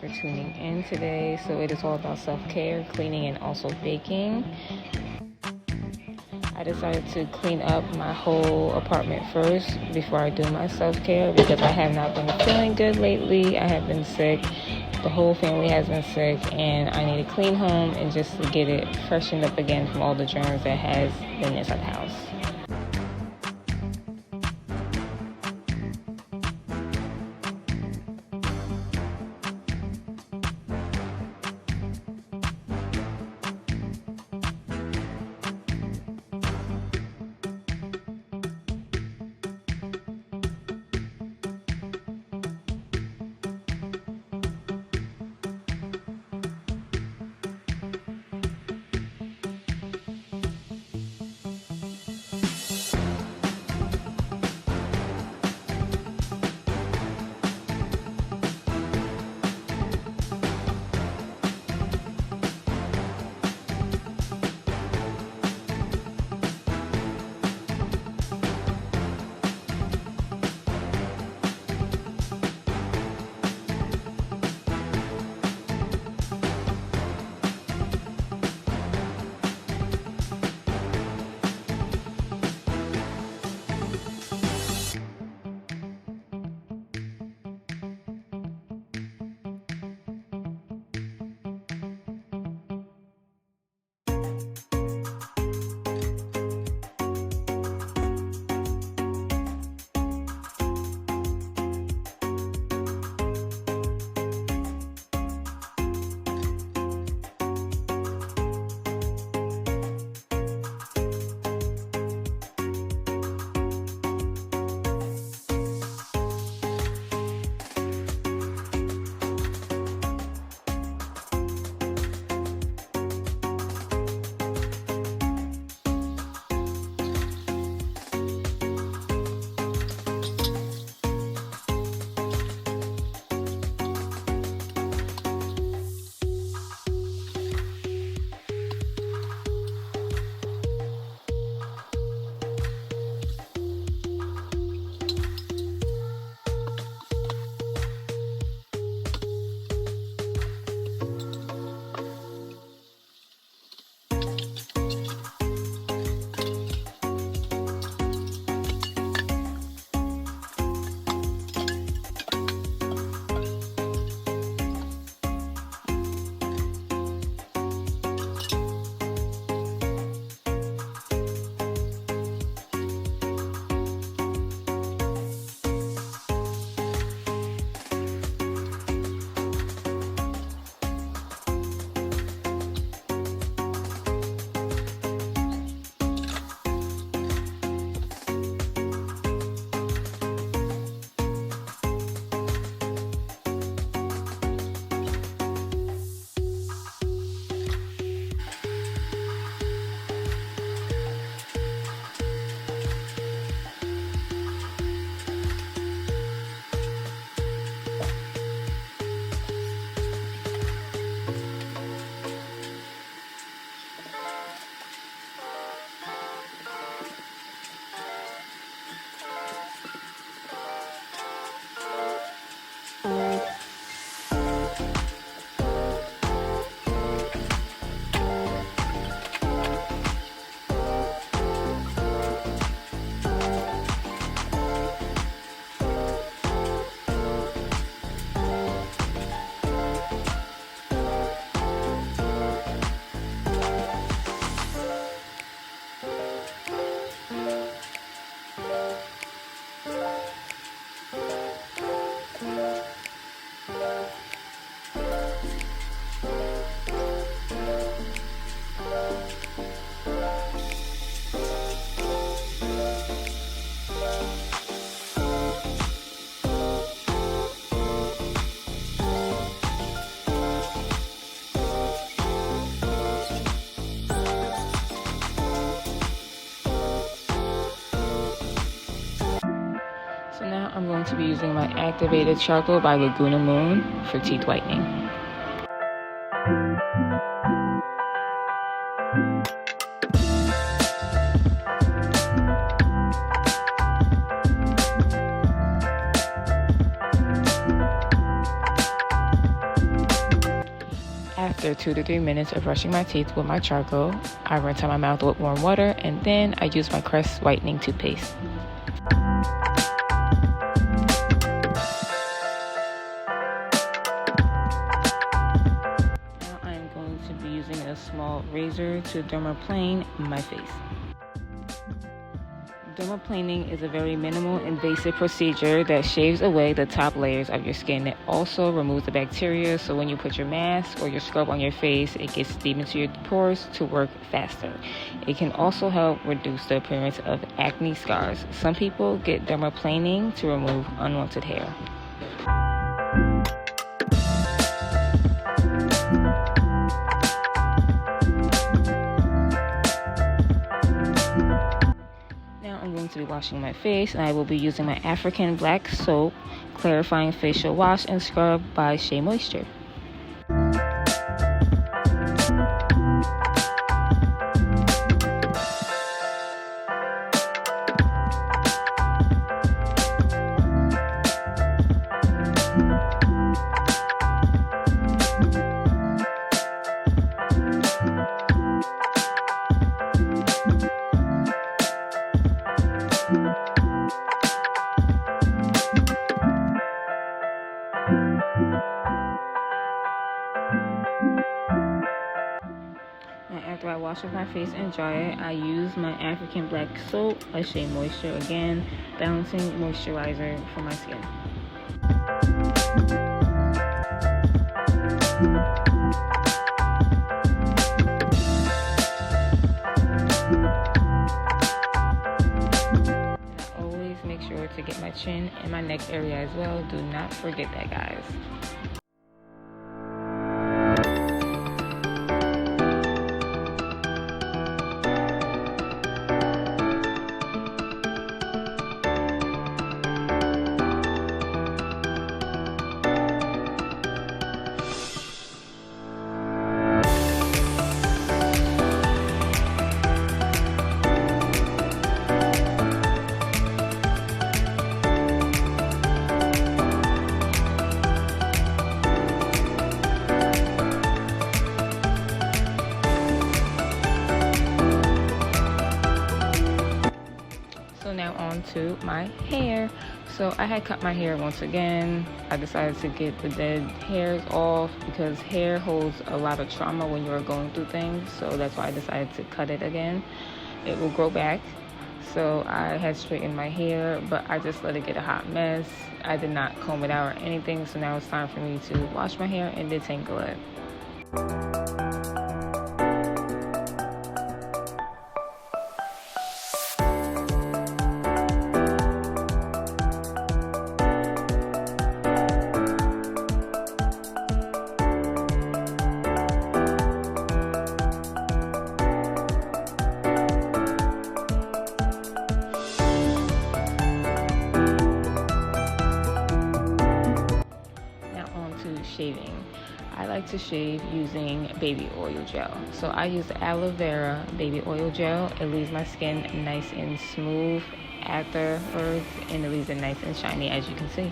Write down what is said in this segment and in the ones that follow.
for tuning in today. So it is all about self-care, cleaning, and also baking. I decided to clean up my whole apartment first before I do my self-care because I have not been feeling good lately. I have been sick. The whole family has been sick, and I need to clean home and just to get it freshened up again from all the germs that has been inside the house. So now I'm going to be using my activated charcoal by Laguna Moon for teeth whitening. After 2 to 3 minutes of brushing my teeth with my charcoal, I rinse out my mouth with warm water, and then I use my Crest whitening toothpaste. Now I am going to be using a small razor to dermaplane my face. Dermaplaning is a very minimal invasive procedure that shaves away the top layers of your skin. It also removes the bacteria, so when you put your mask or your scrub on your face, it gets deep into your pores to work faster. It can also help reduce the appearance of acne scars. Some people get dermaplaning to remove unwanted hair. I'm going to be washing my face, and I will be using my African Black Soap Clarifying Facial Wash and Scrub by Shea Moisture. After I wash off my face and dry it, I use my African Black Soap by Shea Moisture, again, balancing moisturizer for my skin. I always make sure to get my chin and my neck area as well. Do not forget that, guys. Now on to my hair. So I had cut my hair once again. I decided to get the dead hairs off because hair holds a lot of trauma when you're going through things. So that's why I decided to cut it again. It will grow back. So I had straightened my hair, but I just let it get a hot mess. I did not comb it out or anything. So now it's time for me to wash my hair and detangle it. Shaving. I like to shave using baby oil gel. So I use the aloe vera baby oil gel. It leaves my skin nice and smooth afterwards, and it leaves it nice and shiny, as you can see.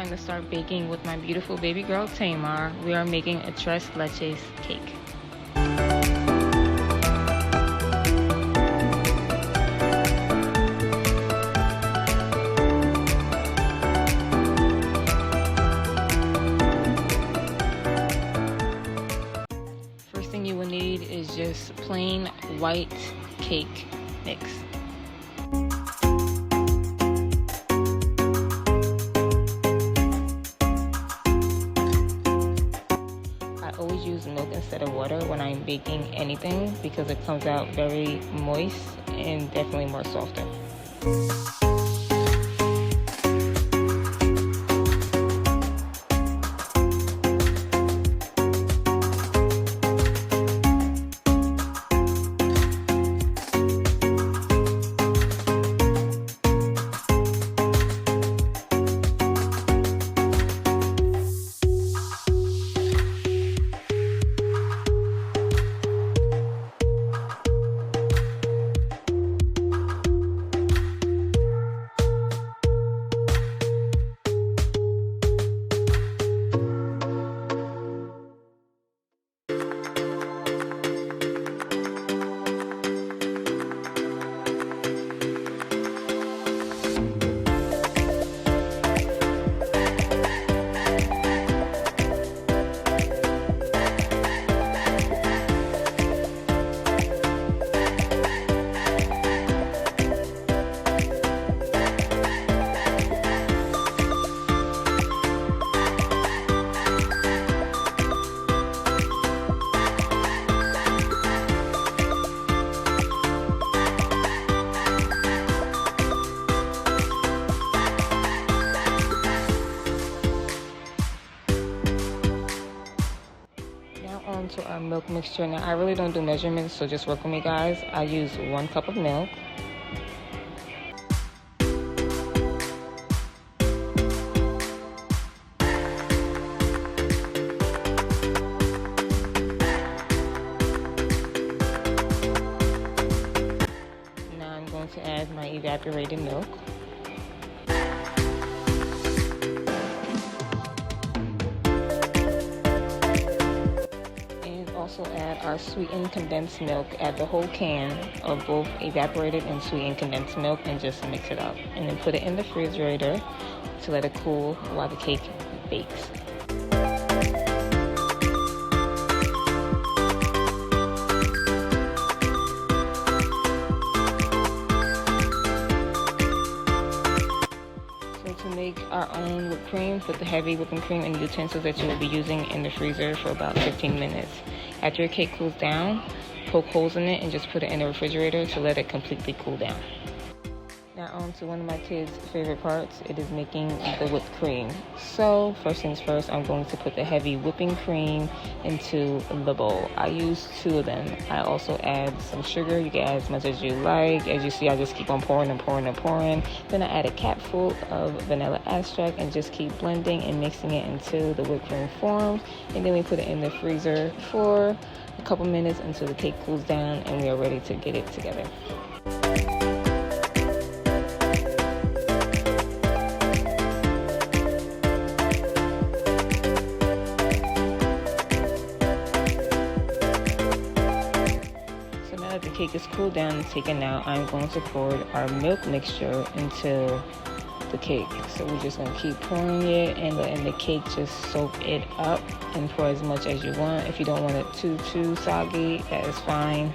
To start baking with my beautiful baby girl Tamar. We are making a tres leches cake. First thing you will need is just plain white cake mix. Always use milk instead of water when I'm baking anything because it comes out very moist and definitely more softer. To our milk mixture. Now I really don't do measurements, so just work with me, guys. I use 1 cup of milk, now I'm going to add my evaporated milk. Also add our sweetened condensed milk. Add the whole can of both evaporated and sweetened condensed milk and just mix it up. And then put it in the refrigerator to let it cool while the cake bakes. To make our own whipped cream, put the heavy whipping cream in the utensils that you will be using in the freezer for about 15 minutes. After your cake cools down, poke holes in it and just put it in the refrigerator to let it completely cool down. Now on to one of my kids' favorite parts. It is making the whipped cream. So first things first, I'm going to put the heavy whipping cream into the bowl. I use 2 of them. I also add some sugar. You can add as much as you like. As you see, I just keep on pouring and pouring and pouring. Then I add a capful of vanilla extract and just keep blending and mixing it until the whipped cream forms. And then we put it in the freezer for a couple minutes until the cake cools down and we are ready to get it together. The cake is cooled down and taken out. I'm going to pour our milk mixture into the cake. So we're just going to keep pouring it and letting the cake just soak it up, and pour as much as you want. If you don't want it too soggy, that is fine.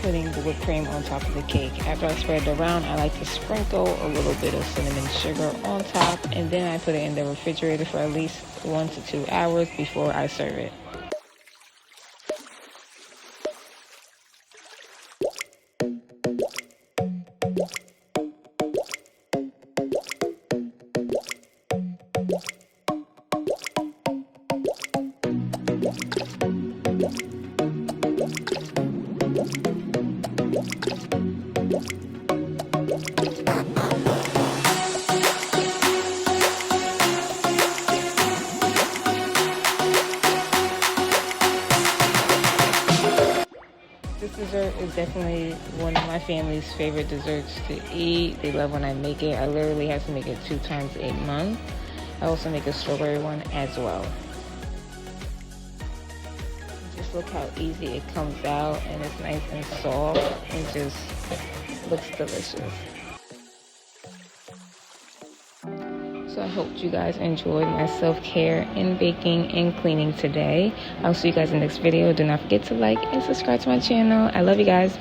Putting the whipped cream on top of the cake. After I spread it around, I like to sprinkle a little bit of cinnamon sugar on top, and then I put it in the refrigerator for at least 1 to 2 hours before I serve it. This dessert is definitely one of my family's favorite desserts to eat. They love when I make it. I literally have to make it 2 times a month. I also make a strawberry one as well. Just look how easy it comes out, and it's nice and soft and just looks delicious. So I hope you guys enjoyed my self-care and baking and cleaning today. I'll see you guys in the next video. Do not forget to like and subscribe to my channel. I love you guys.